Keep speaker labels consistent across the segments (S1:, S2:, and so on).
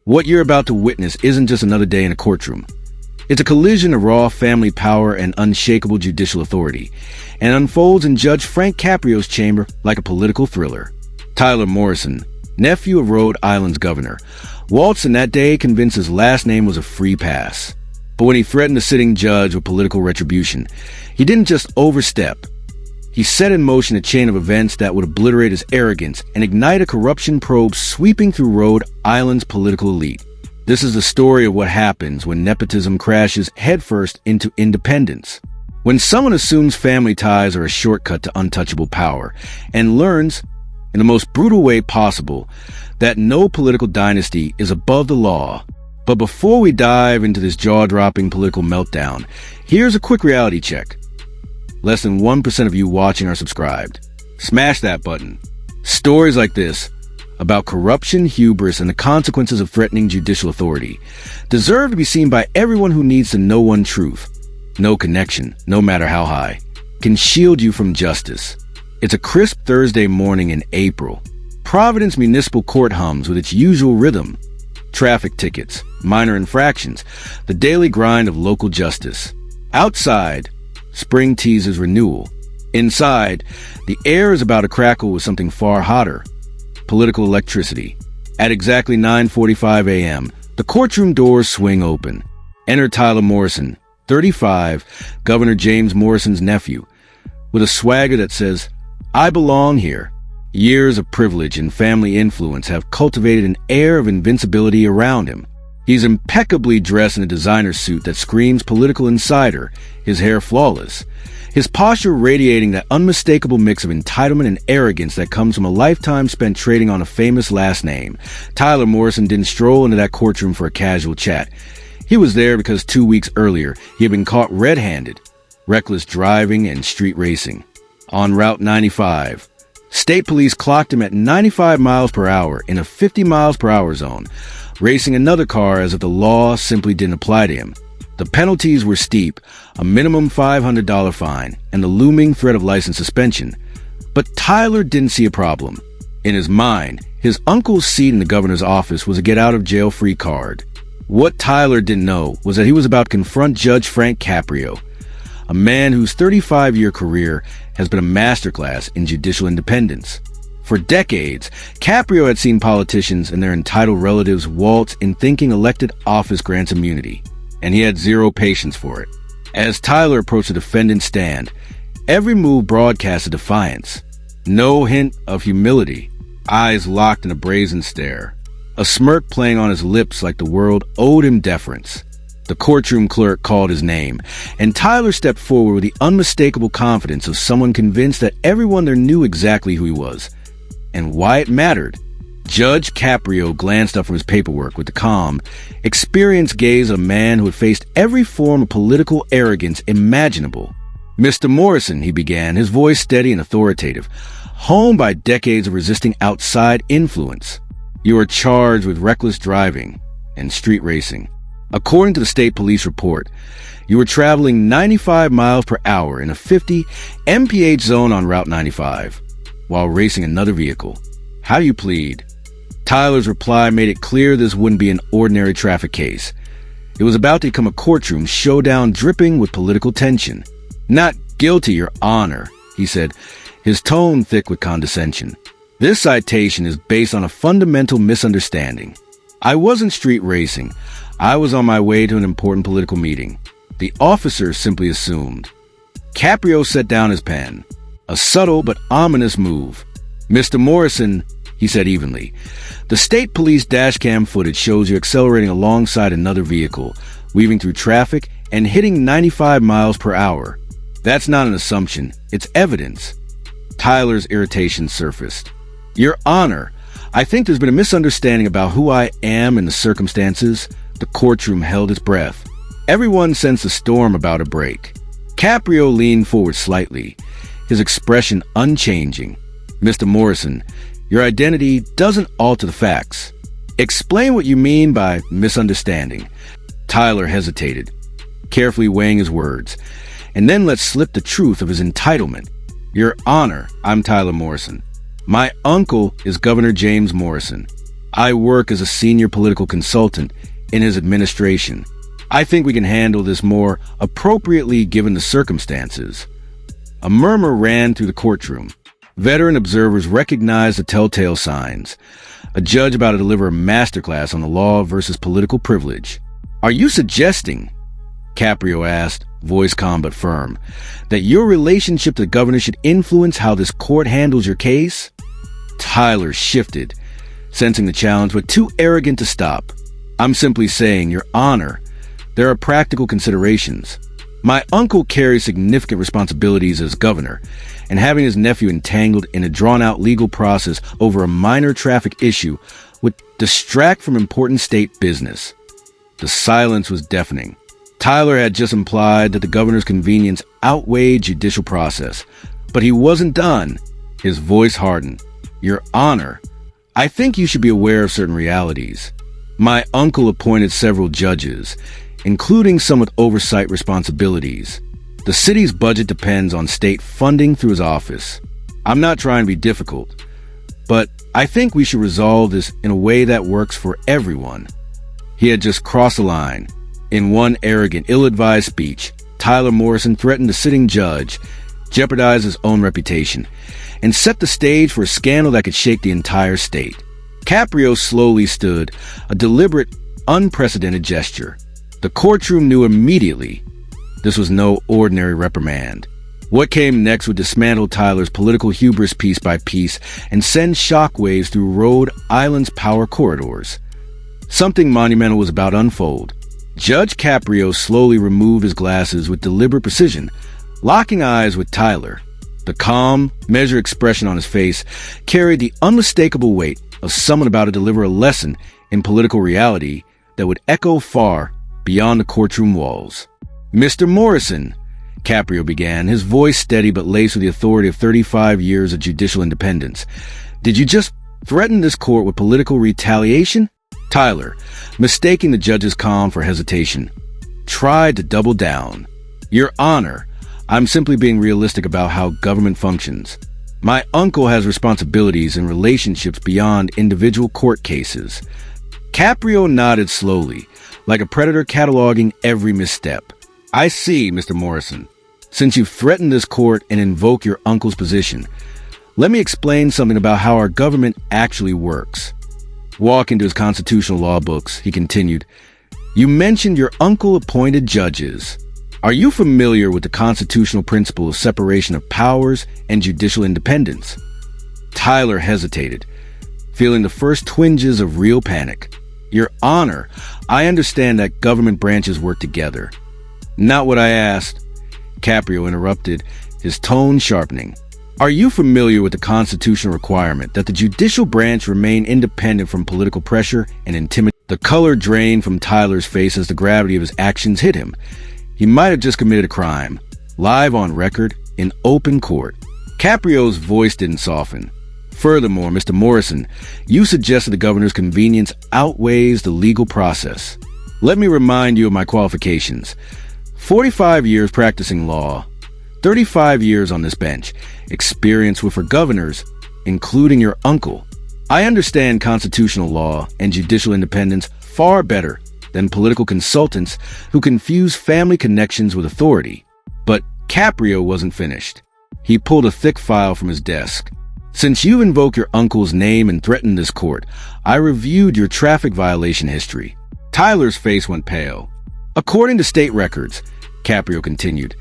S1: What you're about to witness isn't just another day in a courtroom. It's a collision of raw family power and unshakable judicial authority, and unfolds in Judge Frank Caprio's chamber like a political thriller. Tyler Morrison, nephew of Rhode Island's governor, waltzed in that day convinced his last name was a free pass. But when he threatened a sitting judge with political retribution, he didn't just overstep. He set in motion a chain of events that would obliterate his arrogance and ignite a corruption probe sweeping through Rhode Island's political elite. This is the story of what happens when nepotism crashes headfirst into independence. When someone assumes family ties are a shortcut to untouchable power and learns, in the most brutal way possible, that no political dynasty is above the law. But before we dive into this jaw-dropping political meltdown, here's a quick reality check. Less than 1% of you watching are subscribed. Smash that button. Stories like this, about corruption, hubris, and the consequences of threatening judicial authority, deserve to be seen by everyone who needs to know one truth. No connection, no matter how high, can shield you from justice. It's a crisp Thursday morning in April. Providence Municipal Court hums with its usual rhythm. Traffic tickets, minor infractions, the daily grind of local justice. Outside, spring teases renewal. Inside, the air is about to crackle with something far hotter. Political electricity. At exactly 9:45 a.m., the courtroom doors swing open. Enter Tyler Morrison, 35, Governor James Morrison's nephew, with a swagger that says, "I belong here." Years of privilege and family influence have cultivated an air of invincibility around him. He's impeccably dressed in a designer suit that screams political insider, his hair flawless, his posture radiating that unmistakable mix of entitlement and arrogance that comes from a lifetime spent trading on a famous last name. Tyler Morrison didn't stroll into that courtroom for a casual chat. He was there because 2 weeks earlier, he had been caught red-handed, reckless driving and street racing. On Route 95, state police clocked him at 95 miles per hour in a 50 miles per hour zone, racing another car as if the law simply didn't apply to him. The penalties were steep, a minimum $500 fine, and the looming threat of license suspension. But Tyler didn't see a problem. In his mind, his uncle's seat in the governor's office was a get-out-of-jail-free card. What Tyler didn't know was that he was about to confront Judge Frank Caprio, a man whose 35-year career has been a masterclass in judicial independence. For decades, Caprio had seen politicians and their entitled relatives waltz in thinking elected office grants immunity, and he had zero patience for it. As Tyler approached the defendant's stand, every move broadcasted defiance. No hint of humility, eyes locked in a brazen stare, a smirk playing on his lips like the world owed him deference. The courtroom clerk called his name, and Tyler stepped forward with the unmistakable confidence of someone convinced that everyone there knew exactly who he was, and why it mattered. Judge Caprio glanced up from his paperwork with the calm, experienced gaze of a man who had faced every form of political arrogance imaginable. "Mr. Morrison," he began, his voice steady and authoritative, honed by decades of resisting outside influence, "you are charged with reckless driving and street racing. According to the state police report, you were traveling 95 miles per hour in a 50 mph zone on Route 95 while racing another vehicle. How do you plead?" Tyler's reply made it clear this wouldn't be an ordinary traffic case. It was about to become a courtroom showdown dripping with political tension. "Not guilty, Your Honor," he said, his tone thick with condescension. "This citation is based on a fundamental misunderstanding. I wasn't street racing. I was on my way to an important political meeting. The officer simply assumed." Caprio set down his pen. A subtle but ominous move. "Mr. Morrison," he said evenly, "the state police dashcam footage shows you accelerating alongside another vehicle, weaving through traffic and hitting 95 miles per hour. That's not an assumption, it's evidence." Tyler's irritation surfaced. "Your Honor, I think there's been a misunderstanding about who I am and the circumstances." The courtroom held its breath. Everyone sensed a storm about to break. Caprio leaned forward slightly, his expression unchanging. "Mr. Morrison, your identity doesn't alter the facts. Explain what you mean by misunderstanding." Tyler hesitated, carefully weighing his words, and then let slip the truth of his entitlement. "Your Honor, I'm Tyler Morrison. My uncle is Governor James Morrison. I work as a senior political consultant in his administration. I think we can handle this more appropriately given the circumstances. A murmur ran through the courtroom. Veteran observers recognized the telltale signs. A judge about to deliver a masterclass on the law versus political privilege. "Are you suggesting," Caprio asked, voice calm but firm, "that your relationship to the governor should influence how this court handles your case?" Tyler shifted, sensing the challenge, but too arrogant to stop. "I'm simply saying, Your Honor, there are practical considerations. My uncle carries significant responsibilities as governor, and having his nephew entangled in a drawn-out legal process over a minor traffic issue would distract from important state business." The silence was deafening. Tyler had just implied that the governor's convenience outweighed judicial process, but he wasn't done. His voice hardened. "Your Honor, I think you should be aware of certain realities. My uncle appointed several judges, including some with oversight responsibilities. The city's budget depends on state funding through his office. I'm not trying to be difficult, but I think we should resolve this in a way that works for everyone." He had just crossed the line. In one arrogant, ill-advised speech, Tyler Morrison threatened the sitting judge, jeopardized his own reputation, and set the stage for a scandal that could shake the entire state. Caprio slowly stood, a deliberate, unprecedented gesture. The courtroom knew immediately this was no ordinary reprimand. What came next would dismantle Tyler's political hubris piece by piece and send shockwaves through Rhode Island's power corridors. Something monumental was about to unfold. Judge Caprio slowly removed his glasses with deliberate precision, locking eyes with Tyler. The calm, measured expression on his face carried the unmistakable weight of someone about to deliver a lesson in political reality that would echo far beyond the courtroom walls. "Mr. Morrison," Caprio began, his voice steady but laced with the authority of 35 years of judicial independence, "did you just threaten this court with political retaliation?" Tyler, mistaking the judge's calm for hesitation, tried to double down. "Your Honor, I'm simply being realistic about how government functions. My uncle has responsibilities and relationships beyond individual court cases." Caprio nodded slowly, like a predator cataloging every misstep. "I see, Mr. Morrison. Since you've threatened this court and invoked your uncle's position, let me explain something about how our government actually works." Walking to his constitutional law books, he continued, "You mentioned your uncle appointed judges. Are you familiar with the constitutional principle of separation of powers and judicial independence?" Tyler hesitated, feeling the first twinges of real panic. "Your Honor, I understand that government branches work together." "Not what I asked," Caprio interrupted, his tone sharpening. "Are you familiar with the constitutional requirement that the judicial branch remain independent from political pressure and intimidation?" The color drained from Tyler's face as the gravity of his actions hit him. He might have just committed a crime, live on record, in open court. Caprio's voice didn't soften. "Furthermore, Mr. Morrison, you suggested the governor's convenience outweighs the legal process. Let me remind you of my qualifications. 45 years practicing law, 35 years on this bench, experience with our governors, including your uncle. I understand constitutional law and judicial independence far better than political consultants who confuse family connections with authority." But Caprio wasn't finished. He pulled a thick file from his desk. "Since you invoked your uncle's name and threatened this court, I reviewed your traffic violation history." Tyler's face went pale. "According to state records," Caprio continued,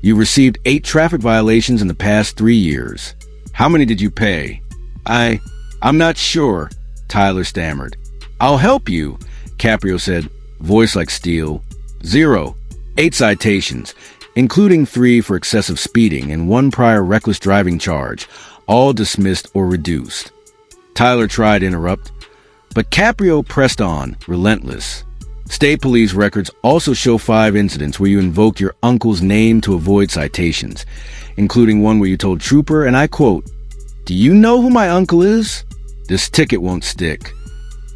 S1: "you received 8 traffic violations in the past 3 years. How many did you pay?" I'm not sure," Tyler stammered. "I'll help you," Caprio said, voice like steel. 0. 8 citations, including 3 for excessive speeding and 1 prior reckless driving charge, all dismissed or reduced. Tyler tried to interrupt, but Caprio pressed on, relentless. "State police records also show 5 incidents where you invoked your uncle's name to avoid citations, including one where you told Trooper, and I quote, 'Do you know who my uncle is?' This ticket won't stick."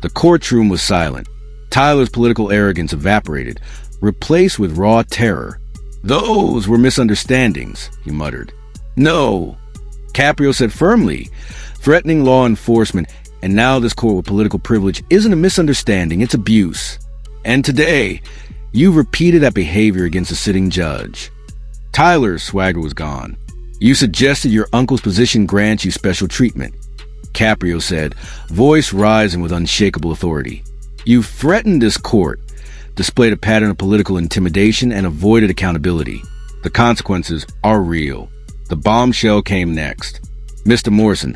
S1: The courtroom was silent. Tyler's political arrogance evaporated, replaced with raw terror. "Those were misunderstandings," he muttered. "No," Caprio said firmly, threatening law enforcement And now this court with political privilege isn't a misunderstanding, it's abuse. And today, you've repeated that behavior against a sitting judge. Tyler's swagger was gone. You suggested your uncle's position grants you special treatment. Caprio said, voice rising with unshakable authority. You threatened this court, displayed a pattern of political intimidation, and avoided accountability. The consequences are real. The bombshell came next. Mr. Morrison,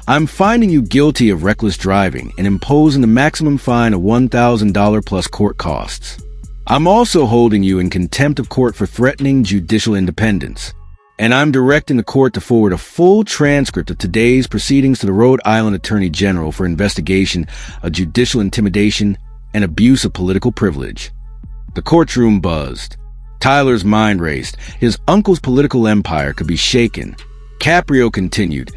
S1: I'm finding you guilty of reckless driving and imposing the maximum fine of $1,000 plus court costs. I'm also holding you in contempt of court for threatening judicial independence. And I'm directing the court to forward a full transcript of today's proceedings to the Rhode Island Attorney General for investigation of judicial intimidation and abuse of political privilege. The courtroom buzzed. Tyler's mind raced. His uncle's political empire could be shaken. Caprio continued,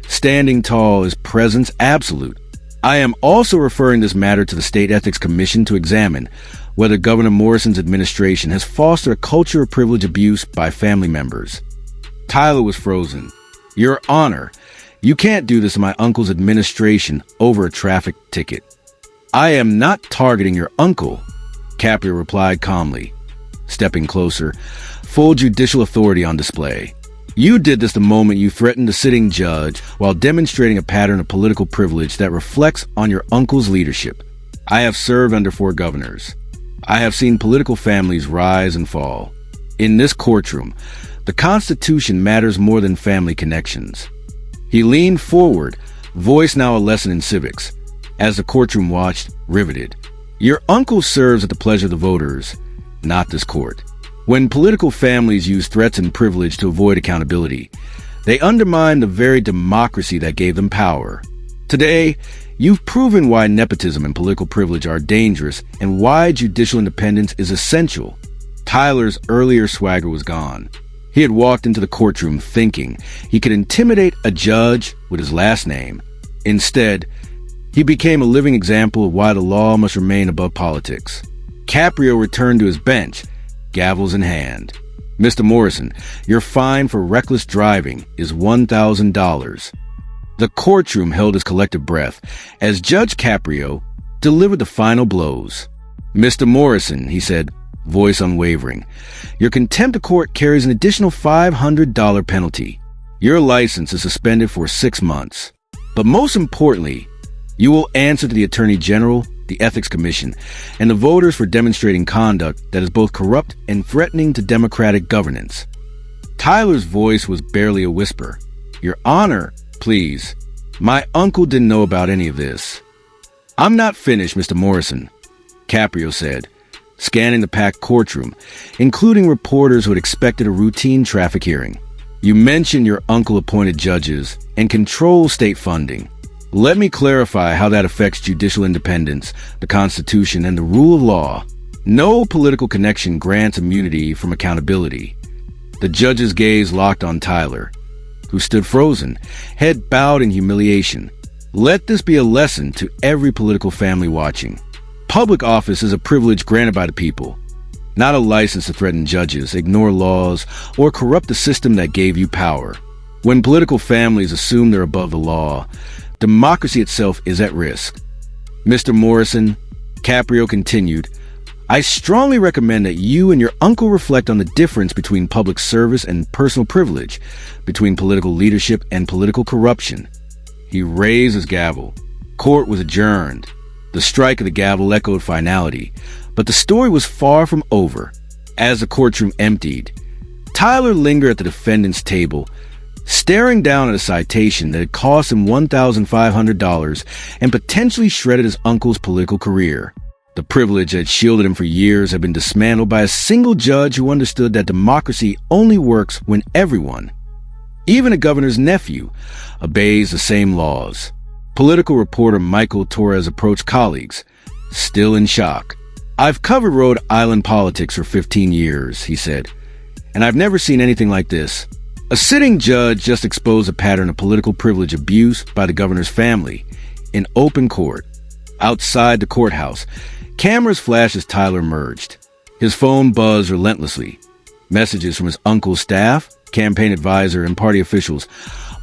S1: standing tall, his presence absolute. I am also referring this matter to the State Ethics Commission to examine whether Governor Morrison's administration has fostered a culture of privilege abuse by family members. Tyler was frozen. Your Honor, you can't do this in my uncle's administration over a traffic ticket. I am not targeting your uncle, Caprio replied calmly, stepping closer, full judicial authority on display. You did this the moment you threatened the sitting judge while demonstrating a pattern of political privilege that reflects on your uncle's leadership. I have served under 4 governors. I have seen political families rise and fall. In this courtroom, the Constitution matters more than family connections. He leaned forward, voice now a lesson in civics, as the courtroom watched, riveted. Your uncle serves at the pleasure of the voters, not this court. When political families use threats and privilege to avoid accountability, they undermine the very democracy that gave them power. Today, you've proven why nepotism and political privilege are dangerous and why judicial independence is essential. Tyler's earlier swagger was gone. He had walked into the courtroom thinking he could intimidate a judge with his last name. Instead, he became a living example of why the law must remain above politics. Caprio returned to his bench, gavels in hand. Mr. Morrison, your fine for reckless driving is $1,000. The courtroom held its collective breath as Judge Caprio delivered the final blows. Mr. Morrison, he said, voice unwavering, your contempt of court carries an additional $500 penalty. Your license is suspended for 6 months. But most importantly, you will answer to the Attorney General, the Ethics Commission, and the voters for demonstrating conduct that is both corrupt and threatening to democratic governance. Tyler's voice was barely a whisper. Your Honor, please. My uncle didn't know about any of this. I'm not finished, Mr. Morrison, Caprio said, scanning the packed courtroom, including reporters who had expected a routine traffic hearing. You mentioned your uncle appointed judges and controls state funding. Let me clarify how that affects judicial independence, the Constitution, and the rule of law. No political connection grants immunity from accountability. The judge's gaze locked on Tyler, who stood frozen, head bowed in humiliation. Let this be a lesson to every political family watching. Public office is a privilege granted by the people, not a license to threaten judges, ignore laws, or corrupt the system that gave you power. When political families assume they're above the law, democracy itself is at risk. Mr. Morrison, Caprio continued, I strongly recommend that you and your uncle reflect on the difference between public service and personal privilege, between political leadership and political corruption. He raised his gavel. Court was adjourned. The strike of the gavel echoed finality, but the story was far from over. As the courtroom emptied, Tyler lingered at the defendant's table, staring down at a citation that had cost him $1,500 and potentially shredded his uncle's political career. The privilege that shielded him for years had been dismantled by a single judge who understood that democracy only works when everyone, even a governor's nephew, obeys the same laws. Political reporter Michael Torres approached colleagues, still in shock. I've covered Rhode Island politics for 15 years, he said, and I've never seen anything like this. A sitting judge just exposed a pattern of political privilege abuse by the governor's family in open court. Outside the courthouse, cameras flashed as Tyler emerged. His phone buzzed relentlessly. Messages from his uncle's staff, campaign advisor, and party officials,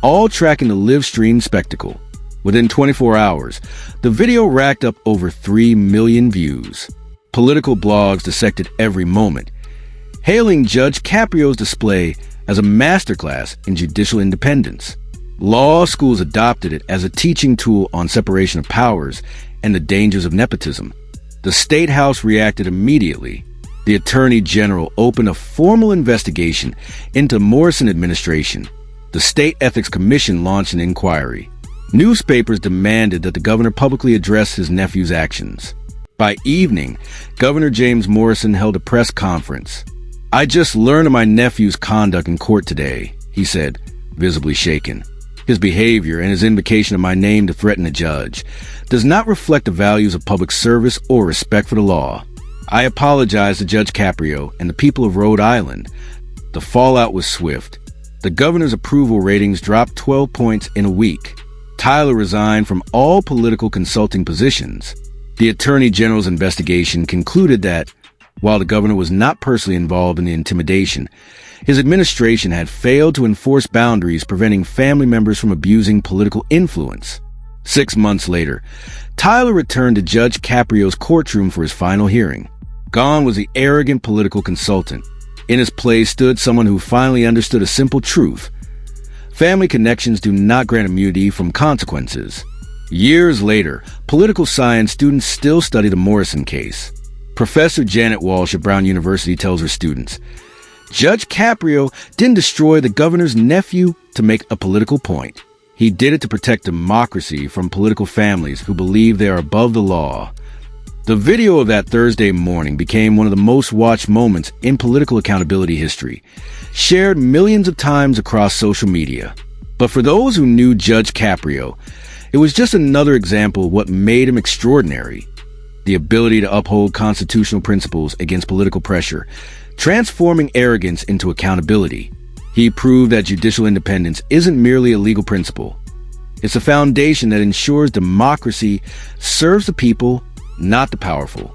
S1: all tracking the live-stream spectacle. Within 24 hours, the video racked up over 3 million views. Political blogs dissected every moment, hailing Judge Caprio's display as a masterclass in judicial independence. Law schools adopted it as a teaching tool on separation of powers and the dangers of nepotism. The State House reacted immediately. The Attorney General opened a formal investigation into Morrison administration. The State Ethics Commission launched an inquiry. Newspapers demanded that the governor publicly address his nephew's actions. By evening, Governor James Morrison held a press conference. "I just learned of my nephew's conduct in court today," he said, visibly shaken. "His behavior and his invocation of my name to threaten a judge does not reflect the values of public service or respect for the law. I apologize to Judge Caprio and the people of Rhode Island." The fallout was swift. The governor's approval ratings dropped 12 points in a week. Tyler resigned from all political consulting positions. The Attorney General's investigation concluded that, while the governor was not personally involved in the intimidation, his administration had failed to enforce boundaries preventing family members from abusing political influence. 6 months later, Tyler returned to Judge Caprio's courtroom for his final hearing. Gone was the arrogant political consultant. In his place stood someone who finally understood a simple truth. Family connections do not grant immunity from consequences. Years later, political science students still study the Morrison case. Professor Janet Walsh at Brown University tells her students, "Judge Caprio didn't destroy the governor's nephew to make a political point. He did it to protect democracy from political families who believe they are above the law." The video of that Thursday morning became one of the most watched moments in political accountability history, shared millions of times across social media. But for those who knew Judge Caprio, it was just another example of what made him extraordinary: the ability to uphold constitutional principles against political pressure, transforming arrogance into accountability. He proved that judicial independence isn't merely a legal principle. It's a foundation that ensures democracy serves the people, not the powerful.